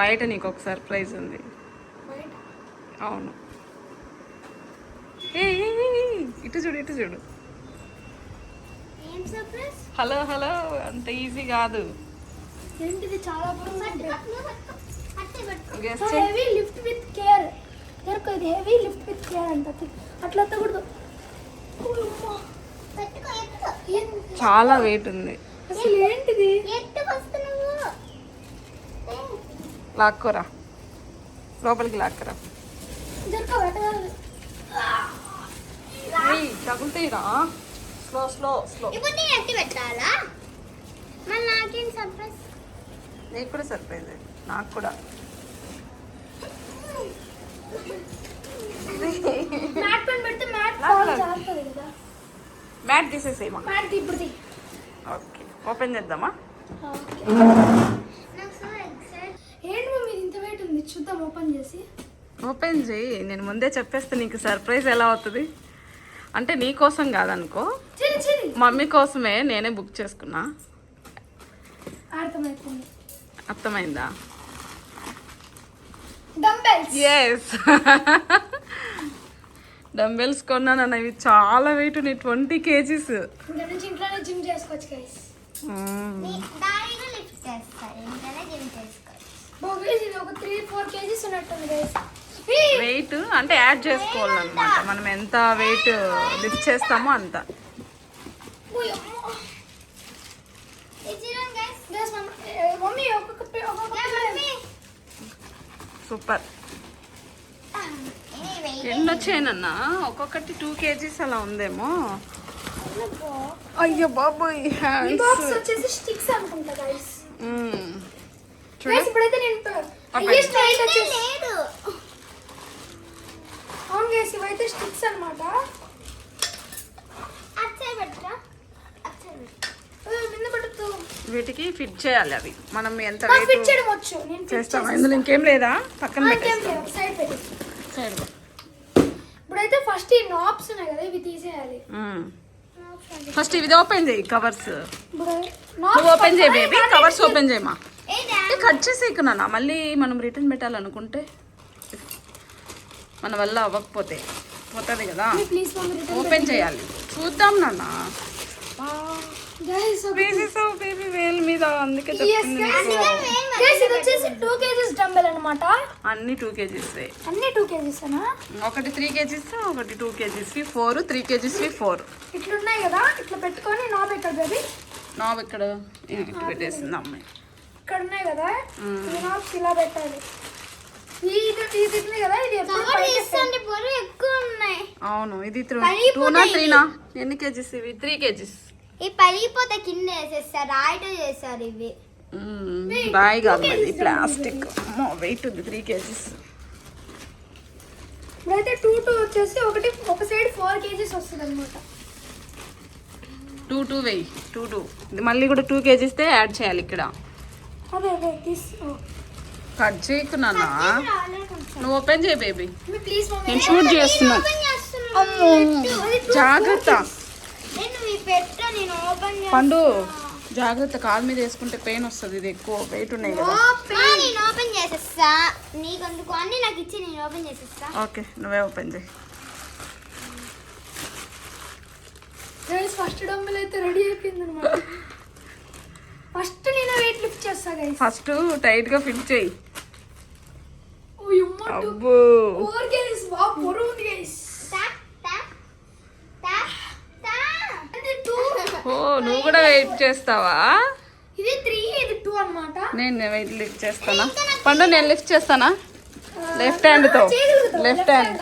బయట నీకు ఒక సర్ప్రైజ్ ఉంది. అవును. ఏ ఇటు చూడు, ఇటు చూడు. హలో హలో, అంత ఈజీ కాదు. ఏంటిది? చాలా హెవీ లిఫ్ట్ విత్ కేర్. ఇది హెవీ లిఫ్ట్ విత్ కేర్ అంట. అట్లా ఎత్తకూడదు. చాలా వెయిట్ ఉంది. అసలు ఏంటిది? లాక్కోరా, లోపలికి లాక్కరా. తగులుతాయిరా. Slow slow slow. పెట్టాలా? నాకేం సర్ప్రైజ్? నీకు కూడా సర్ప్రైజ్. నాకు కూడా. మ్యాట్ తీసేసేమా. ఓకే, ఓపెన్ చేద్దామా? ఏంటి మమ్మీ ఇంత వెయిట్ ఉంది? చూద్దాం ఓపెన్ చేసి. ఓపెన్ చేయి. నేను ముందే చెప్పేస్తే నీకు సర్ప్రైజ్ ఎలా అవుతుంది అంటే నీ కోసం కాదనుకో, మమ్మీ కోసమే నేనే బుక్ చేసుకున్నా. అర్థమైందా? ఎస్, డంబెల్స్ కొన్నాను. ఇవి చాలా వెయిట్ ఉన్నాయి, 20 kgs. వెయిట్ అంటే యాడ్ చేసుకోవాలన్నమాట. మనం ఎంత వెయిట్ లిఫ్ట్ చేస్తామో అంత. సూపర్. ఎన్ని వచ్చాయనన్నా? ఒక్కొక్కటి 2 kgs అలా ఉందేమో. అయ్యో బాబోయ్. స్టిక్స్ అనుకుంటా గైస్. చూడు, ఇప్పుడైతే నేను హైయెస్ట్ వెయిట్ వచ్చేసి అవును గైస్, ఇవైతే స్టిక్స్ అన్నమాట. వీటికి ఫిట్ చేయాలి. అవి మనం ఎంత ఫిట్ చేయడం వచ్చు, నేను చేస్తాం. ఇందులో ఇంకేం లేదా? పక్కన సైడ్ పెట్టి. సైడ్. ఇప్పుడైతే ఫస్ట్ ఈ నాబ్స్ ఉన్నాయి కదా, ఇవి తీసేయాలి. ఫస్ట్ ఇది ఓపెన్ చేయి. కవర్స్ నువ్వు ఓపెన్ చేయి బేబీ. కవర్స్ ఓపెన్ చేయమా. కట్ చేసేకున్నా మళ్ళీ మనం రిటర్న్ పెట్టాలనుకుంటే మన వల్ల అవ్వకపోతే పోతుంది కదా. ఓపెన్ చేయాలి. చూద్దాం నాన్న. బేబీ వేల్ మీద, అందుకే చెప్తుంది. ఇది 2 kgs డంబెల్ అన్నమాట. అన్ని 2 kgs. అన్ని 2 kgs అనా? ఒకటి 3 kgs, ఒకటి 2 kgs, 4 3 kgs 4. ఇట్లున్నాయి కదా, ఇట్లా పెట్టుకొని నాబ్ ఎక్కడ బేబీ? నాబ్ ఇక్కడ ఇటు పెట్టేసింది అమ్మాయి. ఇక్కడ ఉన్నాయి కదా, ఈ నాబ్స్ ఇలా పెట్టాలి. ఇది కదా, ఇది ఎక్కువ ఉన్నాయి. అవును, ఇది 2 నా 3 నా? ఎన్ని kgs ఇవి? 3 kgs. ఈ పలిపోతే కింద వేసేస్తారు. రాయితో చేస్తారు ఇవి. రాయి కాదు, ఇది ప్లాస్టిక్. వెయిట్ ఉంది 3 kgs. ఇప్పుడైతే 2 వచ్చేసి ఒక సైడ్ 4 kgs వస్తుంది అనమాట. 2 వెయ్యి. 2 మళ్ళీ కూడా 2 kgs యాడ్ చేయాలి ఇక్కడ. అదే కట్ చేయకున్నానా? నువ్వు ఓపెన్ చేయి బేబీ. ప్లీజ్ నేను షూట్ చేస్తున్నా. జాగ్రత్త పండు, జాగ్రత్త. కాలు మీద వేసుకుంటే పెయిన్ వస్తుంది. ఇది ఎక్కువ వెయిట్ ఉన్నాయి కదా. నేను ఓపెన్ చేసేస్తా. నీకందుకు అన్ని నాకు ఇచ్చి నేను ఓపెన్ చేసేస్తా. ఓకే, నువ్వే ఓపెన్ చేయి. గైస్ ఫస్ట్ డంబెల్ అయితే రెడీ అయిపోయింది అన్నమాట. ఫస్ట్ నేను వెయిట్ లిఫ్ట్ చేస్తా గైస్. ఫస్ట్ టైట్ గా ఫిట్ చేయి. అబ్బో 4 kgs. వా పొరు ఉంది గైస్. ఓ, నువ్వు కూడా వెయిట్ చేస్తావా? ఇది 3, ఇది 2 అన్నమాట. నేను వెయిట్ లిఫ్ట్ చేస్తానా? పండు నేను లిఫ్ట్ చేస్తానా? లెఫ్ట్ హ్యాండ్ తో. Left hand.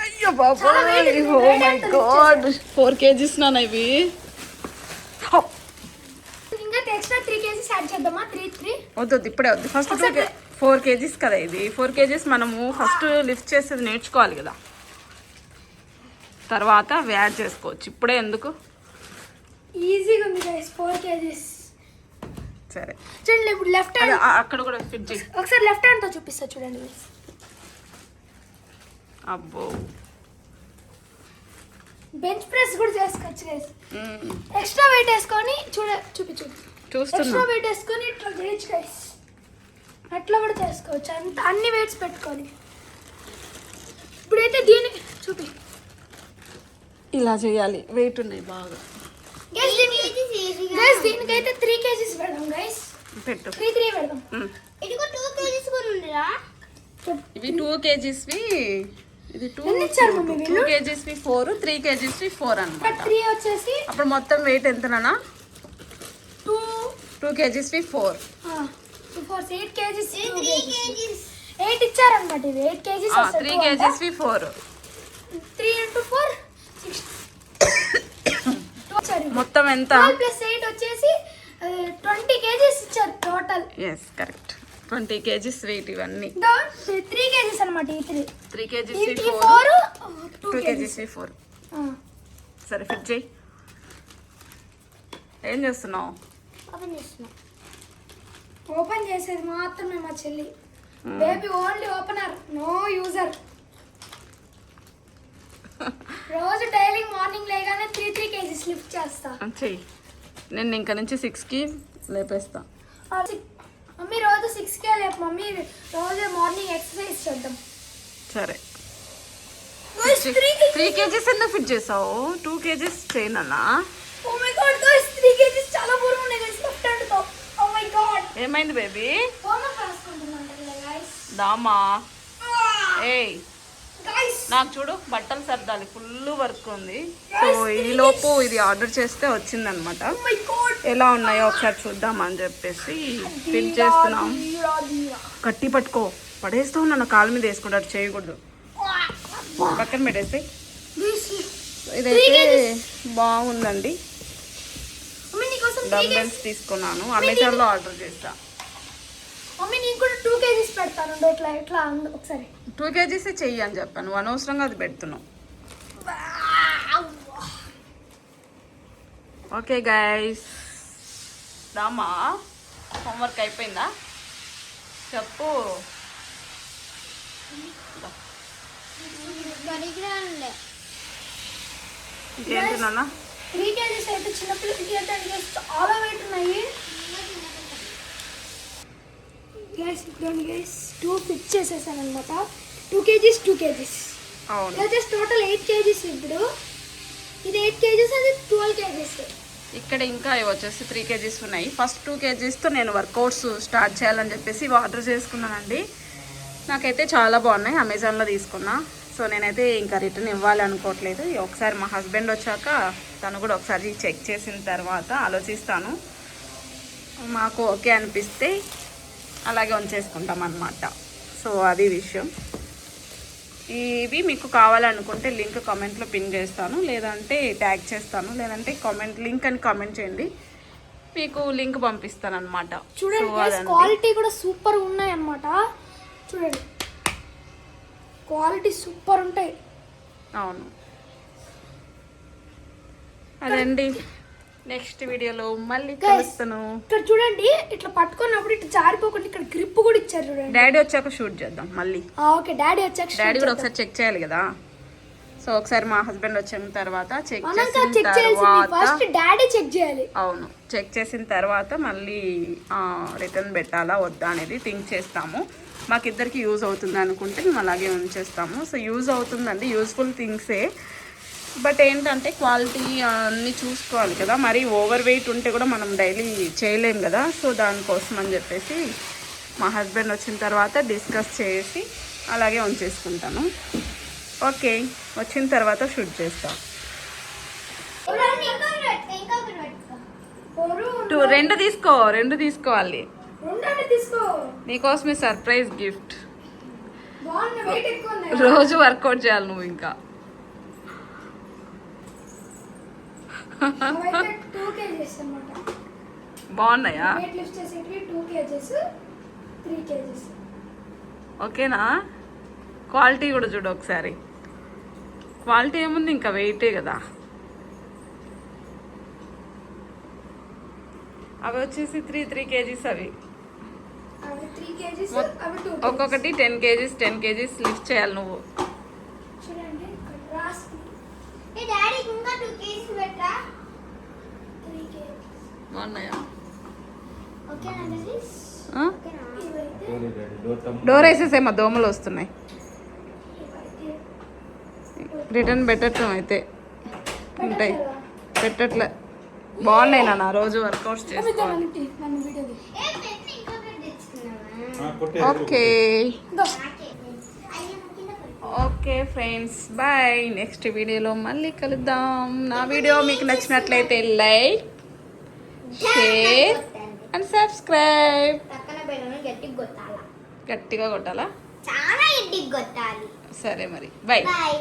అయ్యో బాబా, ఓ మై గాడ్. 4 kgs నాన్న ఇవి. ఇంకా ఎక్స్ట్రా 3 kgs యాడ్ చేద్దామా? 3 వద్దు, ఇప్పుడే వద్దు. ఫస్ట్ 4 kgs కదా ఇది. 4 kgs మనము ఫస్ట్ లిఫ్ట్ చేసేది నేర్చుకోవాలి కదా, తర్వాత యాడ్ చేసుకోవచ్చు. ఇప్పుడే ఎందుకు? ఈజీగా ఉంది గైస్ 4 kgs. సరే చూడండి, ఇప్పుడు లెఫ్ట్ హ్యాండ్ అక్కడ కూడా ఫిట్ చేయి. ఒకసారి లెఫ్ట్ హ్యాండ్ తో చూపిస్తా చూడండి గైస్. అబ్బో, బెంచ్ ప్రెస్ కూడా చేసుకోవచ్చు గైస్. ఎక్స్ట్రా వెయిట్ వేసుకొని చూపించు. చూస్తున్నా. ఎక్స్ట్రా వెయిట్ వేసుకొని ఇట్లా చేయొచ్చు గైస్. ఎట్లా కూడా చేసుకోవచ్చు, అంత అన్ని వెయిట్స్ పెట్టుకోవాలి. ఇప్పుడైతే దీనికి చూపి ఇలా చేయాలి, వెయిట్ ఉన్నాయి బాగా. గైస్ దీనికైతే 3 kgs పెడదాం గైస్. పెట్టు 3 పెడదాం. ఇదిగో 2 kgs కూడా ఉందిరా. ఇవి 2 kgs వి, ఇది 2 ఎన్ని ఇచ్చారు మమ్మీ వీళ్ళు? 2 kgs వి 4, 3 kgs వి 4 అన్నమాట. 3 వచ్చేసి అప్పుడు మొత్తం వెయిట్ ఎంతనా? 2 kgs వి 4. 8 kgs. 3 kgs. 8 ఇచ్చారన్నమాట. ఇది 8 kgs 3 kgs వి 4. 3 into 4 6. మొత్తం ఎంత? 12 plus 8 వచ్చేసి 20 kgs ఇచ్చారు total. Yes correct, 20 kgs weight ఇవన్నీ. 3 kgs అన్నమాట. ఈ 3 kgs ఈ వి 4 2 kgs వి 4. సరే ఫిట్ చేయి. ఏం చేస్తున్నావు? ఓపెన్ చేస్తున్నా. ఓపెన్ చేసేది మాత్రమే మా చెల్లి. Baby only opener, no user. రోజు డైలీ మార్నింగ్ లేగానే 3 kgs లిఫ్ట్ చేస్తా. చెయ్యి, నేను ఇంకా నుంచి 6కి లేపేస్తా. మమ్మీ రోజు 6కే లేపు మమ్మీ, రోజు మార్నింగ్ ఎక్సర్సైజ్ చేద్దాం. సరే. 3 3 kgs ఎందుకు ఫిట్ చేసావు? 2 kgs చేయనన్నా. Oh my god guys, 3 kgs చాలా బరువు ఉన్నాయి గైస్ లెఫ్ట్ హ్యాండ్ తో. Oh my god. ఏమైంది బేబీ? హోంవర్క్ రాసుకుంటున్నాను గైస్. దామా ఏయ్ గైస్ నాకు చూడు, బట్టలు సర్దాలి, ఫుల్ వర్క్ ఉంది. సో ఈ లోపు ఇది ఆర్డర్ చేస్తే వచ్చిందనమాట. Oh my god. ఎలా ఉన్నాయో ఒకసారి చూద్దాం అని చెప్పేసి ఫిట్ చేస్తున్నాం. గట్టి పట్టుకో, పడేస్తూ ఉన్నా, కాలు మీద వేసుకుంటారు, చేయకూడదు. పక్కన పెట్టేసి. ఇదైతే బాగుందండి. మమ్మీ నీకోసం 3 డంబెల్స్ తీసుకున్నాను, అమెజాన్లో ఆర్డర్ చేస్తా. మమ్మీ నీకు కూడా 2 kgs పెడతాను. ఇట్లా ఇట్లా ఒకసారి 2 kgs చెయ్యి అని చెప్పాను, అనవసరంగా అది పెడుతున్నావు. ఓకే గైస్, దామా హోంవర్క్ అయిపోయిందా చెప్పు. పరిగ్రహంలే. ఇంకేంటి నాన్న? 3 kgs అయితే చిన్నపిల్లలకి అయితే చాలా వెయిట్ ఉన్నాయి. గైస్ ఇప్పుడు గైస్ 2 ఫిట్ చేసేసాను అనమాట. 2 kgs 2 kgs. అవును, ఇది వచ్చేసి టోటల్ 8 kgs. ఇప్పుడు ఇది 8 kgs, అది 12 kgs. ఇక్కడ ఇంకా ఇవి వచ్చేసి 3 kgs ఉన్నాయి. ఫస్ట్ 2 kgsతో నేను వర్కౌట్స్ స్టార్ట్ చేయాలని చెప్పేసి ఇవి ఆర్డర్ చేసుకున్నానండి. నాకైతే చాలా బాగున్నాయి, అమెజాన్లో తీసుకున్నా. సో నేనైతే ఇంకా రిటర్న్ ఇవ్వాలి అనుకోవట్లేదు. ఒకసారి మా హస్బెండ్ వచ్చాక తను కూడా ఒకసారి చెక్ చేసిన తర్వాత ఆలోచిస్తాను. మాకు ఓకే అనిపిస్తే అలాగే ఉంచేసుకుంటాం అన్నమాట. సో అది విషయం. ఇవి మీకు కావాలనుకుంటే లింక్ కామెంట్లో పిన్ చేస్తాను, లేదంటే ట్యాగ్ చేస్తాను, లేదంటే లింక్ అని కామెంట్ చేయండి, మీకు లింక్ పంపిస్తాను అనమాట. చూడండి క్వాలిటీ కూడా సూపర్ ఉన్నాయి అన్నమాట. చూడండి క్వాలిటీ సూపర్ ఉంటాయి. అవును, అదండి. నెక్స్ట్ వీడియోలో మళ్ళీ కలుస్తాను. ఇక్కడ చూడండి, ఇట్లా పట్టుకున్నప్పుడు ఇట్లా జారిపోకుండా ఇక్కడ గ్రిప్ కూడా ఇచ్చారు చూడండి. డాడీ వచ్చాక షూట్ చేద్దాం మళ్ళీ. ఓకే, డాడీ వచ్చాక డాడీ కూడా ఒకసారి చెక్ చేయాలి కదా. సో ఒకసారి మా హస్బెండ్ వచ్చిన తర్వాత చెక్ మనం చేసిన చెక్ చేయాలి, తర్వాత ఫస్ట్ డాడీ చెక్ చేయాలి. అవును, చెక్ చేసిన తర్వాత మళ్ళీ రిటర్న్ పెట్టాలా వద్దా అనేది థింక్ చేస్తాము. మాకిద్దరికి యూజ్ అవుతుంది అనుకుంటే మేము అలాగే ఉంచేస్తాము. సో యూజ్ అవుతుందండి, యూజ్ఫుల్ థింగ్సే. బట్ ఏంటంటే క్వాలిటీ అన్నీ చూసుకోవాలి కదా, మరి ఓవర్ వెయిట్ ఉంటే కూడా మనం డైలీ చేయలేం కదా. సో దానికోసం అని చెప్పేసి మా హస్బెండ్ వచ్చిన తర్వాత డిస్కస్ చేసి అలాగే ఉంచేసుకుంటాను. ఓకే, వచ్చిన తర్వాత షూట్ చేస్తాం. రెండు తీసుకోవాలి. నీకోసమే సర్ప్రైజ్ గిఫ్ట్. రోజు వర్కౌట్ చేయాలి నువ్వు ఇంకా. బాగున్నాయా? ఓకేనా? క్వాలిటీ కూడా చూడు ఒకసారి. క్వాలిటీ ఏముంది, ఇంకా వెయిటే కదా. అవి వచ్చేసి 3 kgs. అవి ఒక్కొక్కటి 10 kgs లిఫ్ట్ చేయాలి నువ్వు. బాగున్నాయా? డోర్ వేసేసే మా దోమలు వస్తున్నాయి. రిటర్న్ పెట్టడం అయితే ఉంటాయి, పెట్టట్లే. బాగున్నాయి నాన్న, రోజు వర్కౌట్స్ చేసుకోవాలి. Okay okay friends, bye. Next వీడియోలో మళ్ళీ కలుద్దాం. నా వీడియో మీకు నచ్చినట్లయితే లైక్, షేర్ అండ్ సబ్స్క్రైబ్. పక్కన బెల్లని గట్టిగా కొట్టాలా, గట్టిగా కొట్టాలా? చాలా గట్టిగా కొట్టాలి. సరే మరి, బాయ్. బాయ్.